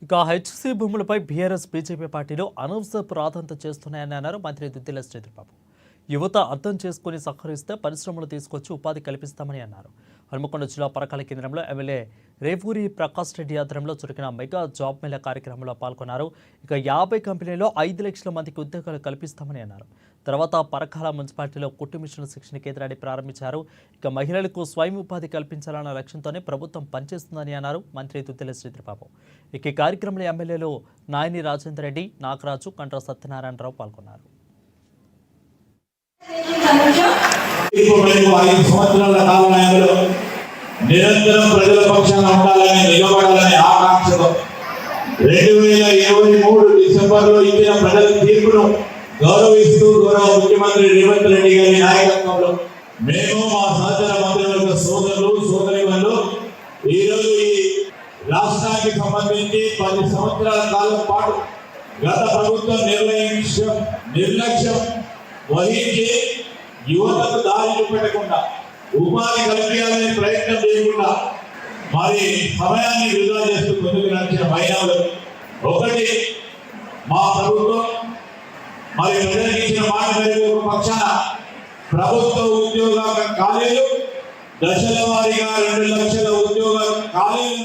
ఇక హెచ్సి భూములపై BRS BJP పార్టీలు అనవసరపు రాదంతా చేస్తున్నాయని అన్నారు మంత్రి దుద్దిల శ్రీధర్బాబు. యువత అర్థం చేసుకుని సహకరిస్తే పరిశ్రమలు తీసుకొచ్చి ఉపాధి కల్పిస్తామని అన్నారు. హనుమకొండ జిల్లా పరకాల కేంద్రంలో ఎమ్మెల్యే రేవూరి ప్రకాష్ రెడ్డి ఆధ్వర్యంలో జరిగిన మెగా జాబ్ మేళా కార్యక్రమంలో పాల్గొన్నారు. ఇక 50 కంపెనీల్లో 5 లక్షల మందికి ఉద్యోగాలు కల్పిస్తామని అన్నారు. తర్వాత పరకాల మున్సిపాలిటీలో కుట్టు మిషన్ల శిక్షణ కేంద్రాన్ని ప్రారంభించారు. ఇక మహిళలకు స్వయం ఉపాధి కల్పించాలన్న లక్ష్యంతోనే ప్రభుత్వం పనిచేస్తుందని అన్నారు మంత్రి దుద్దిల శ్రీధర్బాబు. ఇక ఈ కార్యక్రమంలో ఎమ్మెల్యేలు నాయని రాజేందర్ రెడ్డి, నాగరాజు, కంట్ర సత్యనారాయణరావు పాల్గొన్నారు. నిరంతరం ప్రజల పక్షాన ఉండాలని నిలబడాలని ఆకాంక్షతో 2023 డిసెంబర్లో ఇచ్చిన ప్రజల తీర్పును గౌరవిస్తూ గౌరవ ముఖ్యమంత్రి రేవంత్ రెడ్డి గారి నాయకత్వంలో మేము మా సహచర మంత్రివర్గ సోదరులు సోదరిమణులు ఈరోజు ఈ రాష్ట్రానికి సంబంధించి 10 సంవత్సరాల కాలం పాటు గత ప్రభుత్వం నిర్లక్ష్యం వహించి యువతకు దారి చూపెట్టకుండా ఉపాధి కల్పించాలనే ప్రయత్నం చేయకుండా మరి సమయాన్ని వృధా చేస్తూ ముందుకు నడిచిన వైనాలు ఒకటి మా ప్రభుత్వం మరి ప్రజలకు ఇచ్చిన మాట మేరకు పక్షాన ప్రభుత్వ ఉద్యోగాల ఖాళీలు దశల వారీగా 2 లక్షల ఉద్యోగాల ఖాళీలు